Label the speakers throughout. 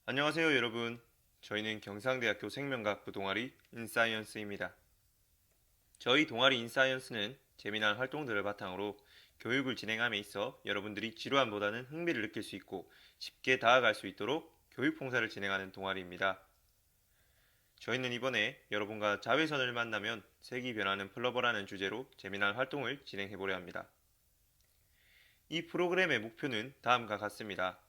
Speaker 1: 안녕하세요 여러분. 저희는 경상대학교 생명과학부 동아리 인사이언스입니다. 저희 동아리 인사이언스는 재미난 활동들을 바탕으로 교육을 진행함에 있어 여러분들이 지루함보다는 흥미를 느낄 수 있고 쉽게 다가갈 수 있도록 교육 봉사를 진행하는 동아리입니다. 저희는 이번에 여러분과 자외선을 만나면 색이 변하는 플러버라는 주제로 재미난 활동을 진행해 보려 합니다. 이 프로그램의 목표는 다음과 같습니다.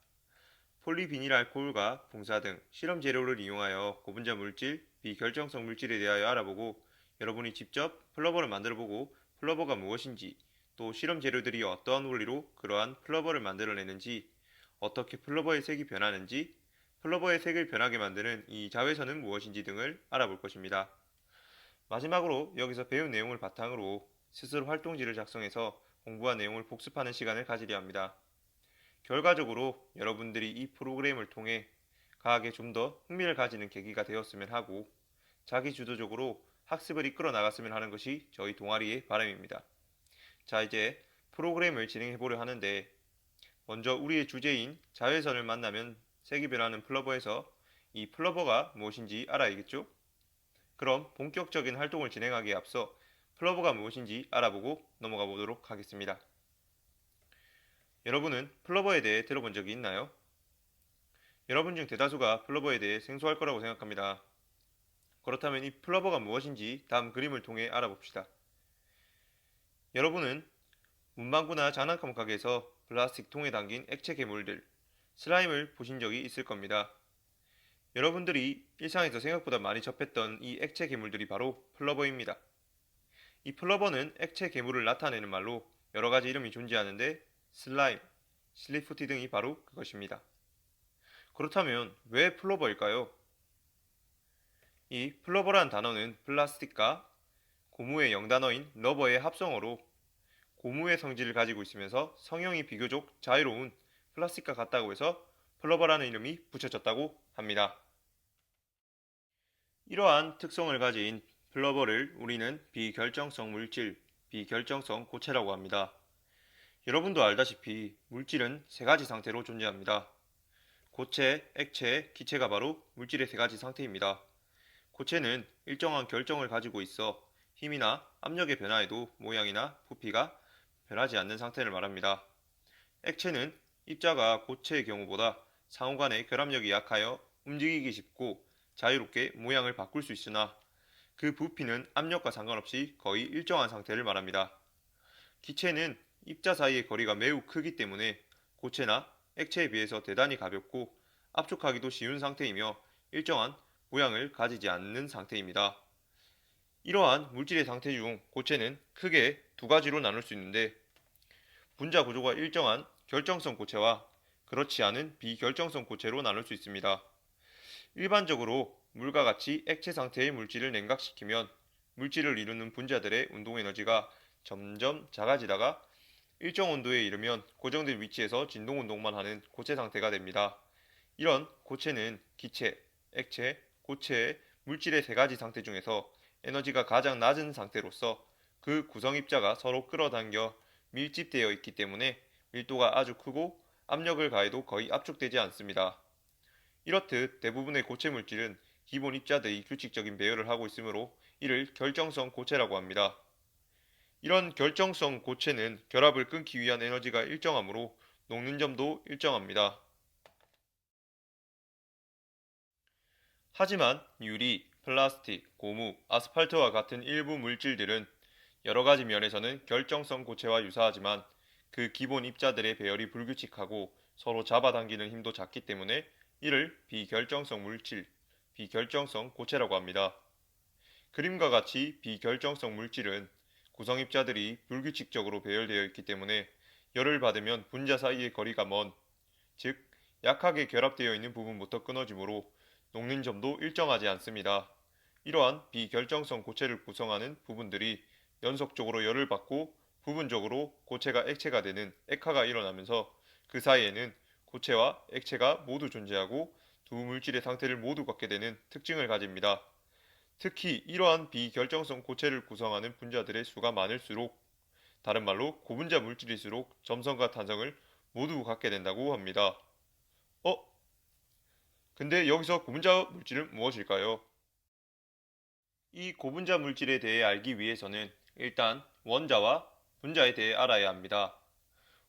Speaker 1: 폴리비닐알코올과 붕사 등 실험 재료를 이용하여 고분자 물질, 비결정성 물질에 대하여 알아보고 여러분이 직접 플러버를 만들어보고 플러버가 무엇인지 또 실험 재료들이 어떠한 원리로 그러한 플러버를 만들어내는지 어떻게 플러버의 색이 변하는지 플러버의 색을 변하게 만드는 이 자외선은 무엇인지 등을 알아볼 것입니다. 마지막으로 여기서 배운 내용을 바탕으로 스스로 활동지를 작성해서 공부한 내용을 복습하는 시간을 가지려 합니다. 결과적으로 여러분들이 이 프로그램을 통해 과학에 좀 더 흥미를 가지는 계기가 되었으면 하고 자기 주도적으로 학습을 이끌어 나갔으면 하는 것이 저희 동아리의 바람입니다. 자, 이제 프로그램을 진행해 보려 하는데 먼저 우리의 주제인 자외선을 만나면 색이 변하는 플러버에서 이 플러버가 무엇인지 알아야겠죠? 그럼 본격적인 활동을 진행하기에 앞서 플러버가 무엇인지 알아보고 넘어가 보도록 하겠습니다. 여러분은 플러버에 대해 들어본 적이 있나요? 여러분 중 대다수가 플러버에 대해 생소할 거라고 생각합니다. 그렇다면 이 플러버가 무엇인지 다음 그림을 통해 알아봅시다. 여러분은 문방구나 장난감 가게에서 플라스틱 통에 담긴 액체 괴물들, 슬라임을 보신 적이 있을 겁니다. 여러분들이 일상에서 생각보다 많이 접했던 이 액체 괴물들이 바로 플러버입니다. 이 플러버는 액체 괴물을 나타내는 말로 여러 가지 이름이 존재하는데 슬라임, 실리푸티 등이 바로 그것입니다. 그렇다면 왜 플러버일까요? 이 플러버란 단어는 플라스틱과 고무의 영단어인 러버의 합성어로 고무의 성질을 가지고 있으면서 성형이 비교적 자유로운 플라스틱과 같다고 해서 플러버라는 이름이 붙여졌다고 합니다. 이러한 특성을 가진 플러버를 우리는 비결정성 물질, 비결정성 고체라고 합니다. 여러분도 알다시피 물질은 세 가지 상태로 존재합니다. 고체, 액체, 기체가 바로 물질의 세 가지 상태입니다. 고체는 일정한 결정을 가지고 있어 힘이나 압력의 변화에도 모양이나 부피가 변하지 않는 상태를 말합니다. 액체는 입자가 고체의 경우보다 상호간의 결합력이 약하여 움직이기 쉽고 자유롭게 모양을 바꿀 수 있으나 그 부피는 압력과 상관없이 거의 일정한 상태를 말합니다. 기체는 입자 사이의 거리가 매우 크기 때문에 고체나 액체에 비해서 대단히 가볍고 압축하기도 쉬운 상태이며 일정한 모양을 가지지 않는 상태입니다. 이러한 물질의 상태 중 고체는 크게 두 가지로 나눌 수 있는데 분자 구조가 일정한 결정성 고체와 그렇지 않은 비결정성 고체로 나눌 수 있습니다. 일반적으로 물과 같이 액체 상태의 물질을 냉각시키면 물질을 이루는 분자들의 운동 에너지가 점점 작아지다가 일정 온도에 이르면 고정된 위치에서 진동 운동만 하는 고체 상태가 됩니다. 이런 고체는 기체, 액체, 고체의 물질의 세 가지 상태 중에서 에너지가 가장 낮은 상태로서 그 구성 입자가 서로 끌어당겨 밀집되어 있기 때문에 밀도가 아주 크고 압력을 가해도 거의 압축되지 않습니다. 이렇듯 대부분의 고체 물질은 기본 입자들이 규칙적인 배열을 하고 있으므로 이를 결정성 고체라고 합니다. 이런 결정성 고체는 결합을 끊기 위한 에너지가 일정하므로 녹는 점도 일정합니다. 하지만 유리, 플라스틱, 고무, 아스팔트와 같은 일부 물질들은 여러 가지 면에서는 결정성 고체와 유사하지만 그 기본 입자들의 배열이 불규칙하고 서로 잡아당기는 힘도 작기 때문에 이를 비결정성 물질, 비결정성 고체라고 합니다. 그림과 같이 비결정성 물질은 구성 입자들이 불규칙적으로 배열되어 있기 때문에 열을 받으면 분자 사이의 거리가 먼, 즉 약하게 결합되어 있는 부분부터 끊어지므로 녹는 점도 일정하지 않습니다. 이러한 비결정성 고체를 구성하는 부분들이 연속적으로 열을 받고 부분적으로 고체가 액체가 되는 액화가 일어나면서 그 사이에는 고체와 액체가 모두 존재하고 두 물질의 상태를 모두 갖게 되는 특징을 가집니다. 특히 이러한 비결정성 고체를 구성하는 분자들의 수가 많을수록 다른 말로 고분자 물질일수록 점성과 탄성을 모두 갖게 된다고 합니다. 어? 근데 여기서 고분자 물질은 무엇일까요? 이 고분자 물질에 대해 알기 위해서는 일단 원자와 분자에 대해 알아야 합니다.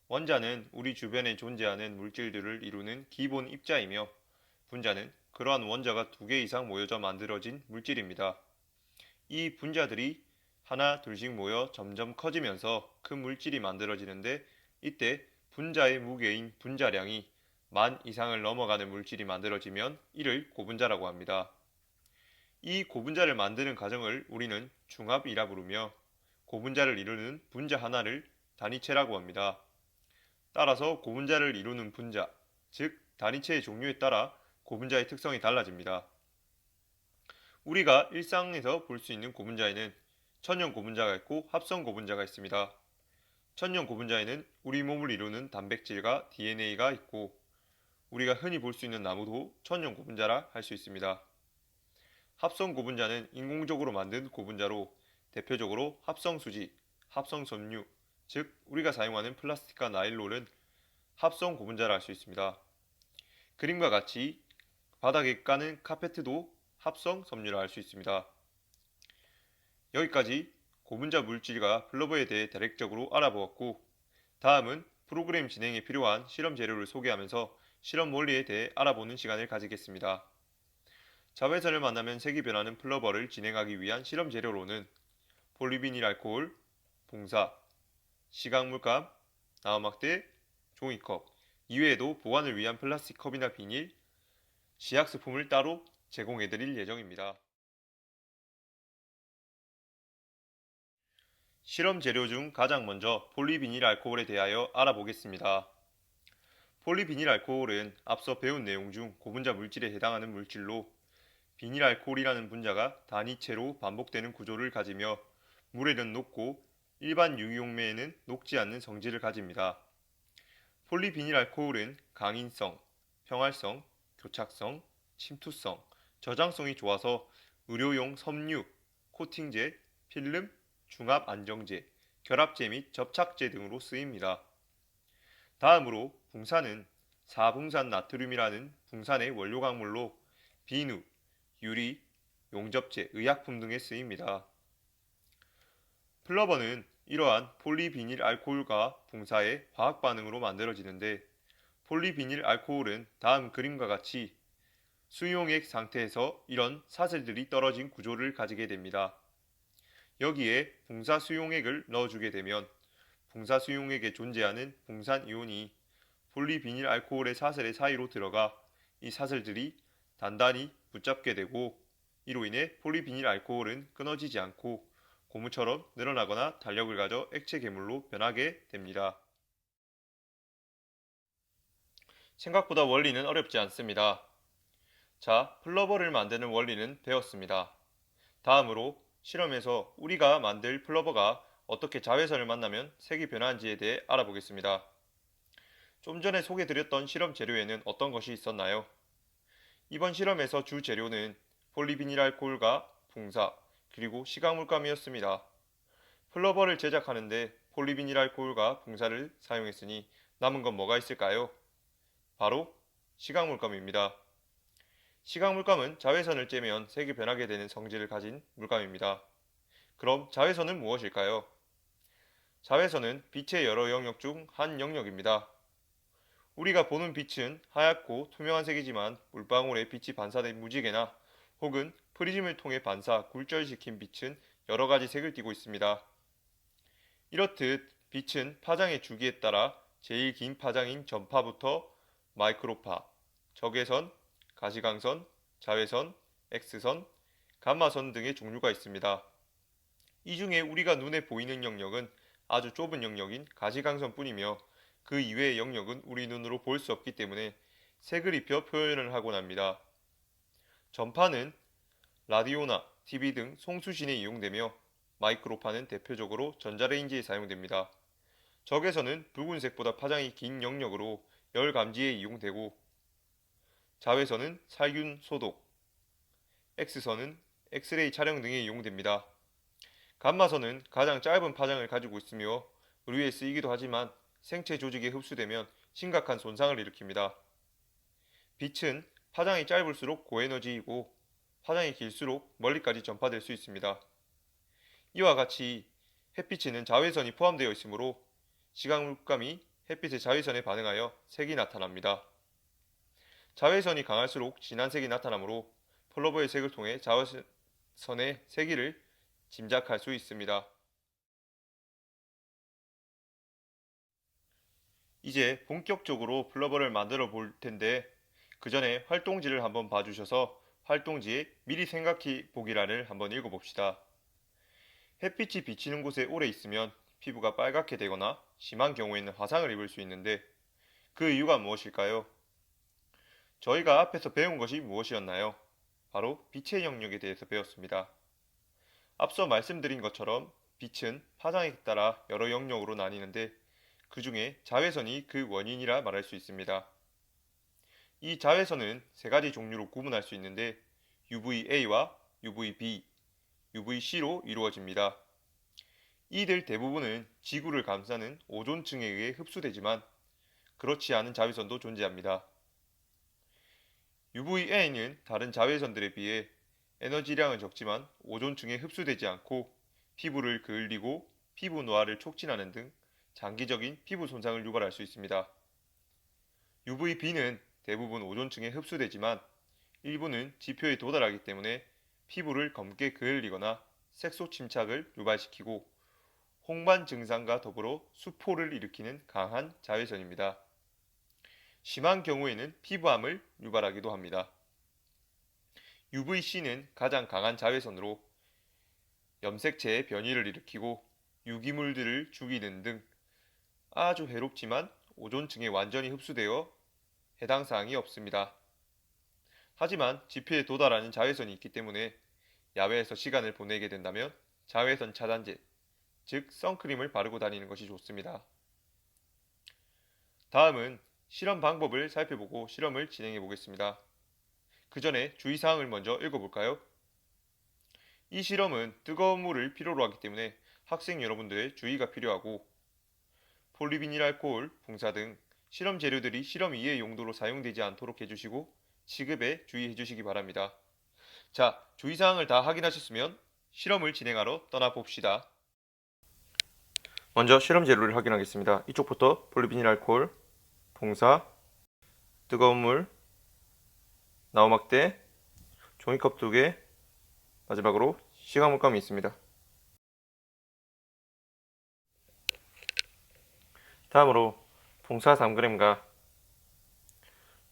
Speaker 1: 원자는 우리 주변에 존재하는 물질들을 이루는 기본 입자이며 분자는 그러한 원자가 두 개 이상 모여져 만들어진 물질입니다. 이 분자들이 하나 둘씩 모여 점점 커지면서 큰 물질이 만들어지는데 이때 분자의 무게인 분자량이 만 이상을 넘어가는 물질이 만들어지면 이를 고분자라고 합니다. 이 고분자를 만드는 과정을 우리는 중합이라 부르며 고분자를 이루는 분자 하나를 단위체라고 합니다. 따라서 고분자를 이루는 분자, 즉 단위체의 종류에 따라 고분자의 특성이 달라집니다. 우리가 일상에서 볼 수 있는 고분자에는 천연 고분자가 있고 합성 고분자가 있습니다. 천연 고분자에는 우리 몸을 이루는 단백질과 DNA가 있고 우리가 흔히 볼 수 있는 나무도 천연 고분자라 할 수 있습니다. 합성 고분자는 인공적으로 만든 고분자로 대표적으로 합성수지, 합성섬유, 즉 우리가 사용하는 플라스틱과 나일론은 합성 고분자라 할 수 있습니다. 그림과 같이 바닥에 까는 카페트도 합성 섬유라 할 수 있습니다. 여기까지 고분자 물질과 플러버에 대해 대략적으로 알아보았고 다음은 프로그램 진행에 필요한 실험 재료를 소개하면서 실험 원리에 대해 알아보는 시간을 가지겠습니다. 자외선을 만나면 색이 변하는 플러버를 진행하기 위한 실험 재료로는 폴리비닐 알코올, 봉사, 시각물감, 나무막대, 종이컵 이외에도 보관을 위한 플라스틱 컵이나 비닐, 시약스품을 따로 제공해 드릴 예정입니다. 실험 재료 중 가장 먼저 폴리비닐 알코올에 대하여 알아보겠습니다. 폴리비닐 알코올은 앞서 배운 내용 중 고분자 물질에 해당하는 물질로 비닐 알코올이라는 분자가 단위체로 반복되는 구조를 가지며 물에는 녹고 일반 유기용매에는 녹지 않는 성질을 가집니다. 폴리비닐 알코올은 강인성, 평활성, 교착성, 침투성, 저장성이 좋아서 의료용 섬유, 코팅제, 필름, 중압 안정제, 결합제 및 접착제 등으로 쓰입니다. 다음으로 붕산은 4붕산 나트륨이라는 붕산의 원료 광물로 비누, 유리, 용접제, 의약품 등에 쓰입니다. 플러버는 이러한 폴리비닐 알코올과 붕사의 화학 반응으로 만들어지는데 폴리비닐 알코올은 다음 그림과 같이 수용액 상태에서 이런 사슬들이 떨어진 구조를 가지게 됩니다. 여기에 붕사 수용액을 넣어주게 되면 붕사 수용액에 존재하는 붕산 이온이 폴리비닐 알코올의 사슬의 사이로 들어가 이 사슬들이 단단히 붙잡게 되고 이로 인해 폴리비닐 알코올은 끊어지지 않고 고무처럼 늘어나거나 탄력을 가져 액체 괴물로 변하게 됩니다. 생각보다 원리는 어렵지 않습니다. 자, 플러버를 만드는 원리는 배웠습니다. 다음으로 실험에서 우리가 만들 플러버가 어떻게 자외선을 만나면 색이 변하는지에 대해 알아보겠습니다. 좀 전에 소개드렸던 실험 재료에는 어떤 것이 있었나요? 이번 실험에서 주 재료는 폴리비닐알코올과 붕사, 그리고 시각물감이었습니다. 플러버를 제작하는데 폴리비닐알코올과 붕사를 사용했으니 남은 건 뭐가 있을까요? 바로 시각물감입니다. 시각물감은 자외선을 쬐면 색이 변하게 되는 성질을 가진 물감입니다. 그럼 자외선은 무엇일까요? 자외선은 빛의 여러 영역 중 한 영역입니다. 우리가 보는 빛은 하얗고 투명한 색이지만 물방울에 빛이 반사된 무지개나 혹은 프리즘을 통해 반사, 굴절시킨 빛은 여러 가지 색을 띠고 있습니다. 이렇듯 빛은 파장의 주기에 따라 제일 긴 파장인 전파부터 마이크로파, 적외선, 가시광선, 자외선, X선, 감마선 등의 종류가 있습니다. 이 중에 우리가 눈에 보이는 영역은 아주 좁은 영역인 가시광선뿐이며 그 이외의 영역은 우리 눈으로 볼 수 없기 때문에 색을 입혀 표현을 하곤 합니다. 전파는 라디오나 TV 등 송수신에 이용되며 마이크로파는 대표적으로 전자레인지에 사용됩니다. 적외선은 붉은색보다 파장이 긴 영역으로 열 감지에 이용되고 자외선은 살균 소독, X선은 엑스레이 촬영 등에 이용됩니다. 감마선은 가장 짧은 파장을 가지고 있으며 의료에 쓰이기도 하지만 생체 조직에 흡수되면 심각한 손상을 일으킵니다. 빛은 파장이 짧을수록 고에너지이고 파장이 길수록 멀리까지 전파될 수 있습니다. 이와 같이 햇빛에는 자외선이 포함되어 있으므로 시각 물감이 햇빛의 자외선에 반응하여 색이 나타납니다. 자외선이 강할수록 진한 색이 나타나므로 폴로버의 색을 통해 자외선의 세기를 짐작할 수 있습니다. 이제 본격적으로 플러버를 만들어 볼 텐데 그 전에 활동지를 한번 봐주셔서 활동지에 미리 생각해 보기란을 한번 읽어봅시다. 햇빛이 비치는 곳에 오래 있으면 피부가 빨갛게 되거나 심한 경우에는 화상을 입을 수 있는데 그 이유가 무엇일까요? 저희가 앞에서 배운 것이 무엇이었나요? 바로 빛의 영역에 대해서 배웠습니다. 앞서 말씀드린 것처럼 빛은 파장에 따라 여러 영역으로 나뉘는데 그 중에 자외선이 그 원인이라 말할 수 있습니다. 이 자외선은 세 가지 종류로 구분할 수 있는데 UVA와 UVB, UVC로 이루어집니다. 이들 대부분은 지구를 감싸는 오존층에 의해 흡수되지만 그렇지 않은 자외선도 존재합니다. UVA는 다른 자외선들에 비해 에너지량은 적지만 오존층에 흡수되지 않고 피부를 그을리고 피부 노화를 촉진하는 등 장기적인 피부 손상을 유발할 수 있습니다. UVB는 대부분 오존층에 흡수되지만 일부는 지표에 도달하기 때문에 피부를 검게 그을리거나 색소 침착을 유발시키고 홍반 증상과 더불어 수포를 일으키는 강한 자외선입니다. 심한 경우에는 피부암을 유발하기도 합니다. UVC는 가장 강한 자외선으로 염색체의 변이를 일으키고 유기물들을 죽이는 등 아주 해롭지만 오존층에 완전히 흡수되어 해당 사항이 없습니다. 하지만 지표에 도달하는 자외선이 있기 때문에 야외에서 시간을 보내게 된다면 자외선 차단제, 즉 선크림을 바르고 다니는 것이 좋습니다. 다음은 실험 방법을 살펴보고 실험을 진행해 보겠습니다. 그 전에 주의사항을 먼저 읽어볼까요? 이 실험은 뜨거운 물을 필요로 하기 때문에 학생 여러분들의 주의가 필요하고 폴리비닐 알코올, 붕사 등 실험 재료들이 실험 이외의 용도로 사용되지 않도록 해주시고 취급에 주의해 주시기 바랍니다. 자, 주의사항을 다 확인하셨으면 실험을 진행하러 떠나봅시다. 먼저 실험 재료를 확인하겠습니다. 이쪽부터 폴리비닐 알코올, 봉사, 뜨거운 물, 나우막대, 종이컵 2개, 마지막으로 시각물감이 있습니다. 다음으로 봉사 3g과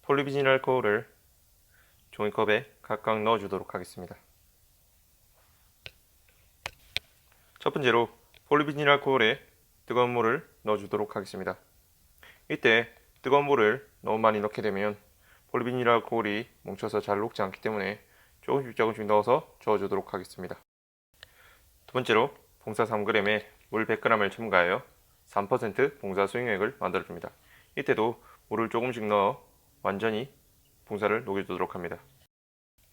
Speaker 1: 폴리비닐 알코올을 종이컵에 각각 넣어주도록 하겠습니다. 첫 번째로 폴리비닐 알코올에 뜨거운 물을 넣어주도록 하겠습니다. 이때 뜨거운 물을 너무 많이 넣게 되면 폴리비닐 알코올이 뭉쳐서 잘 녹지 않기 때문에 조금씩 넣어서 저어주도록 하겠습니다. 두 번째로 봉사 3g에 물 100g을 첨가하여 3% 봉사 수용액을 만들어줍니다. 이때도 물을 조금씩 넣어 완전히 봉사를 녹여주도록 합니다.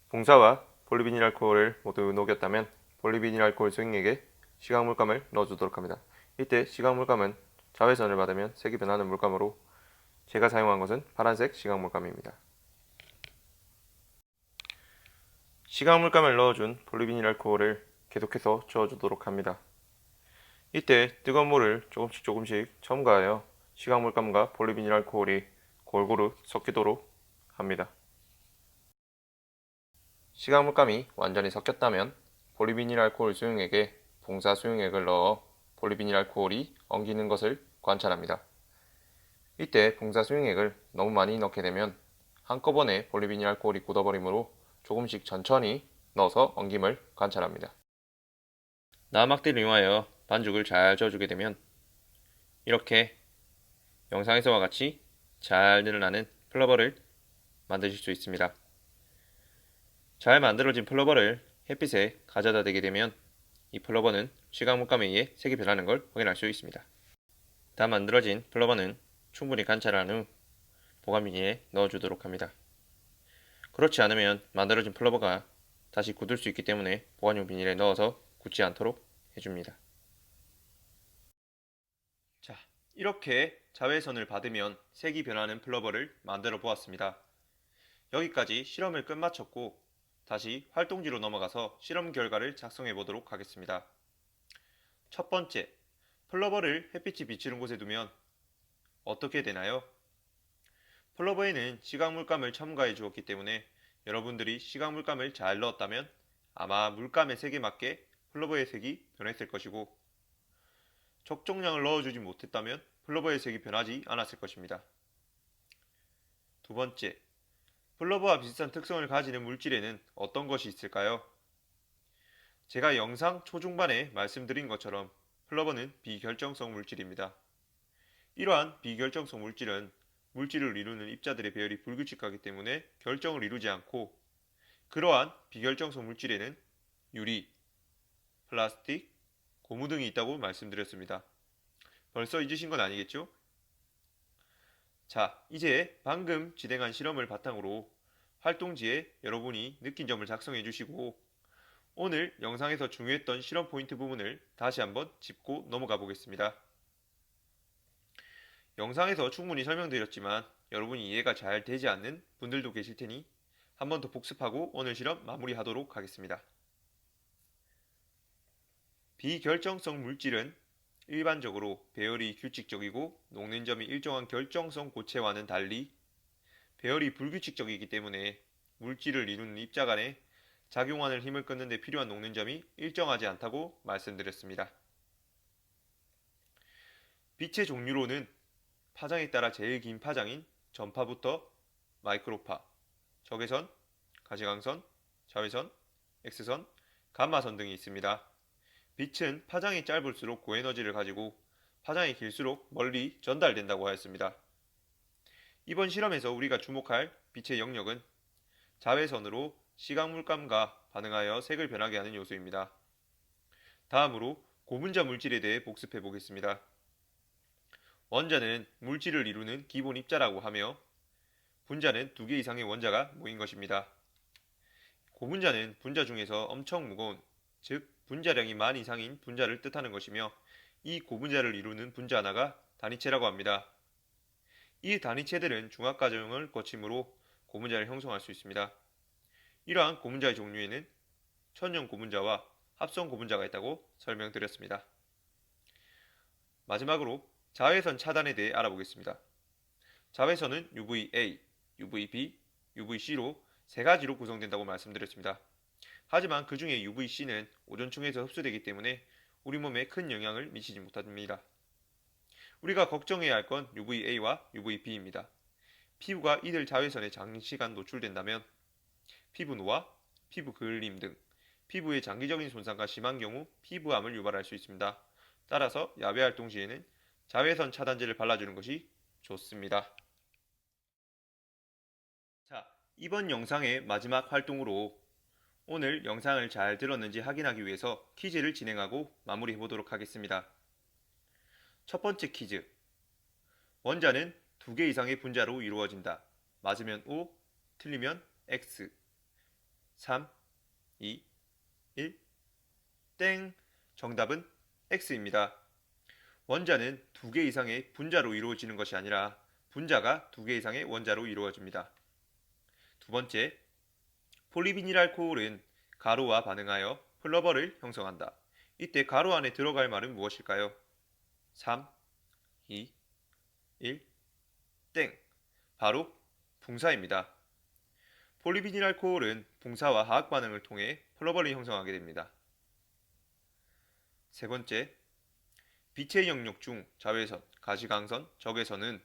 Speaker 1: 봉사와 폴리비닐 알코올을 모두 녹였다면 폴리비닐 알코올 수용액에 시각물감을 넣어주도록 합니다. 이때 시각물감은 자외선을 받으면 색이 변하는 물감으로 제가 사용한 것은 파란색 시각물감입니다. 시각물감을 넣어준 폴리비닐 알코올을 계속해서 저어주도록 합니다. 이때 뜨거운 물을 조금씩 첨가하여 시각물감과 폴리비닐 알코올이 골고루 섞이도록 합니다. 시각물감이 완전히 섞였다면 폴리비닐 알코올 수용액에 봉사 수용액을 넣어 폴리비닐 알코올이 엉기는 것을 관찰합니다. 이때 봉사 수용액을 너무 많이 넣게 되면 한꺼번에 폴리비닐 알코올이 굳어버리므로 조금씩 천천히 넣어서 엉김을 관찰합니다. 나막대를 이용하여 반죽을 잘 저어주게 되면 이렇게 영상에서와 같이 잘 늘어나는 플러버를 만드실 수 있습니다. 잘 만들어진 플러버를 햇빛에 가져다 대게 되면 이 플러버는 시각물감에 의해 색이 변하는 걸 확인할 수 있습니다. 다 만들어진 플러버는 충분히 관찰한 후 보관비닐에 넣어주도록 합니다. 그렇지 않으면 만들어진 플러버가 다시 굳을 수 있기 때문에 보관용 비닐에 넣어서 굳지 않도록 해줍니다. 자, 이렇게 자외선을 받으면 색이 변하는 플러버를 만들어 보았습니다. 여기까지 실험을 끝마쳤고 다시 활동지로 넘어가서 실험 결과를 작성해 보도록 하겠습니다. 첫 번째, 플러버를 햇빛이 비치는 곳에 두면 어떻게 되나요? 플러버에는 시각물감을 첨가해 주었기 때문에 여러분들이 시각물감을 잘 넣었다면 아마 물감의 색에 맞게 플러버의 색이 변했을 것이고 적정량을 넣어주지 못했다면 플러버의 색이 변하지 않았을 것입니다. 두 번째, 플러버와 비슷한 특성을 가지는 물질에는 어떤 것이 있을까요? 제가 영상 초중반에 말씀드린 것처럼 플러버는 비결정성 물질입니다. 이러한 비결정성 물질은 물질을 이루는 입자들의 배열이 불규칙하기 때문에 결정을 이루지 않고 그러한 비결정성 물질에는 유리, 플라스틱, 고무 등이 있다고 말씀드렸습니다. 벌써 잊으신 건 아니겠죠? 자, 이제 방금 진행한 실험을 바탕으로 활동지에 여러분이 느낀 점을 작성해 주시고 오늘 영상에서 중요했던 실험 포인트 부분을 다시 한번 짚고 넘어가 보겠습니다. 영상에서 충분히 설명드렸지만 여러분이 이해가 잘 되지 않는 분들도 계실 테니 한 번 더 복습하고 오늘 실험 마무리하도록 하겠습니다. 비결정성 물질은 일반적으로 배열이 규칙적이고 녹는 점이 일정한 결정성 고체와는 달리 배열이 불규칙적이기 때문에 물질을 이루는 입자 간에 작용하는 힘을 끊는 데 필요한 녹는 점이 일정하지 않다고 말씀드렸습니다. 빛의 종류로는 파장에 따라 제일 긴 파장인 전파부터 마이크로파, 적외선, 가시광선, 자외선, X선, 감마선 등이 있습니다. 빛은 파장이 짧을수록 고에너지를 가지고 파장이 길수록 멀리 전달된다고 하였습니다. 이번 실험에서 우리가 주목할 빛의 영역은 자외선으로 시각물감과 반응하여 색을 변하게 하는 요소입니다. 다음으로 고분자 물질에 대해 복습해 보겠습니다. 원자는 물질을 이루는 기본 입자라고 하며 분자는 2개 이상의 원자가 모인 것입니다. 고분자는 분자 중에서 엄청 무거운, 즉 분자량이 만 이상인 분자를 뜻하는 것이며 이 고분자를 이루는 분자 하나가 단위체라고 합니다. 이 단위체들은 중합과정을 거침으로 고분자를 형성할 수 있습니다. 이러한 고분자의 종류에는 천연 고분자와 합성 고분자가 있다고 설명드렸습니다. 마지막으로 자외선 차단에 대해 알아보겠습니다. 자외선은 UVA, UVB, UVC로 세 가지로 구성된다고 말씀드렸습니다. 하지만 그 중에 UVC는 오존층에서 흡수되기 때문에 우리 몸에 큰 영향을 미치지 못합니다. 우리가 걱정해야 할 건 UVA와 UVB입니다. 피부가 이들 자외선에 장시간 노출된다면 피부 노화, 피부 그을림 등 피부의 장기적인 손상과 심한 경우 피부암을 유발할 수 있습니다. 따라서 야외 활동 시에는 자외선 차단제를 발라주는 것이 좋습니다. 자, 이번 영상의 마지막 활동으로 오늘 영상을 잘 들었는지 확인하기 위해서 퀴즈를 진행하고 마무리해 보도록 하겠습니다. 첫 번째 퀴즈. 원자는 2개 이상의 분자로 이루어진다. 맞으면 O, 틀리면 X. 3, 2, 1, 땡. 정답은 X입니다. 원자는 2개 이상의 분자로 이루어지는 것이 아니라 분자가 2개 이상의 원자로 이루어집니다. 두 번째, 폴리비닐알코올은 가루와 반응하여 플러버를 형성한다. 이때 가루 안에 들어갈 말은 무엇일까요? 3, 2, 1, 땡. 바로 붕사입니다. 폴리비닐알코올은 붕사와 화학 반응을 통해 플러버를 형성하게 됩니다. 세 번째, 빛의 영역 중 자외선, 가시광선, 적외선은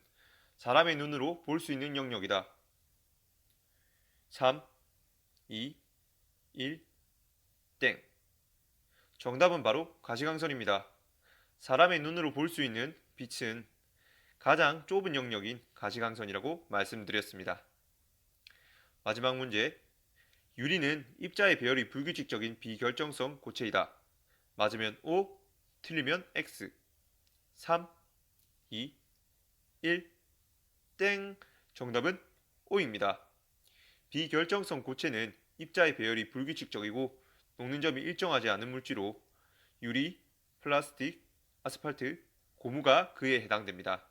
Speaker 1: 사람의 눈으로 볼 수 있는 영역이다. 3, 2, 1, 땡. 정답은 바로 가시광선입니다. 사람의 눈으로 볼 수 있는 빛은 가장 좁은 영역인 가시광선이라고 말씀드렸습니다. 마지막 문제. 유리는 입자의 배열이 불규칙적인 비결정성 고체이다. 맞으면 O, 틀리면 X. 3, 2, 1, 땡. 정답은 O입니다. 비결정성 고체는 입자의 배열이 불규칙적이고 녹는 점이 일정하지 않은 물질로 유리, 플라스틱, 아스팔트, 고무가 그에 해당됩니다.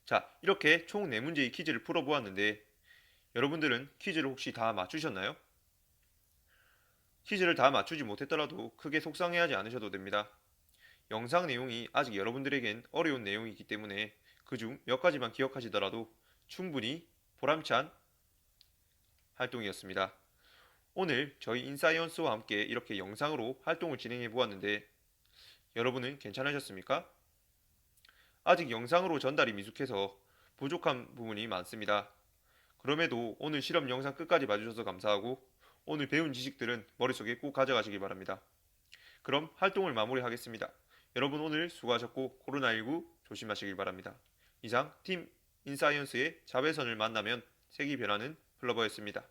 Speaker 1: 자, 이렇게 총 4문제의 퀴즈를 풀어보았는데 여러분들은 퀴즈를 혹시 다 맞추셨나요? 퀴즈를 다 맞추지 못했더라도 크게 속상해하지 않으셔도 됩니다. 영상 내용이 아직 여러분들에겐 어려운 내용이기 때문에 그중 몇 가지만 기억하시더라도 충분히 보람찬 활동이었습니다. 오늘 저희 인사이언스와 함께 이렇게 영상으로 활동을 진행해 보았는데 여러분은 괜찮으셨습니까? 아직 영상으로 전달이 미숙해서 부족한 부분이 많습니다. 그럼에도 오늘 실험 영상 끝까지 봐주셔서 감사하고 오늘 배운 지식들은 머릿속에 꼭 가져가시기 바랍니다. 그럼 활동을 마무리하겠습니다. 여러분 오늘 수고하셨고 코로나19 조심하시길 바랍니다. 이상 팀 인사이언스의 자외선을 만나면 색이 변하는 플러버였습니다.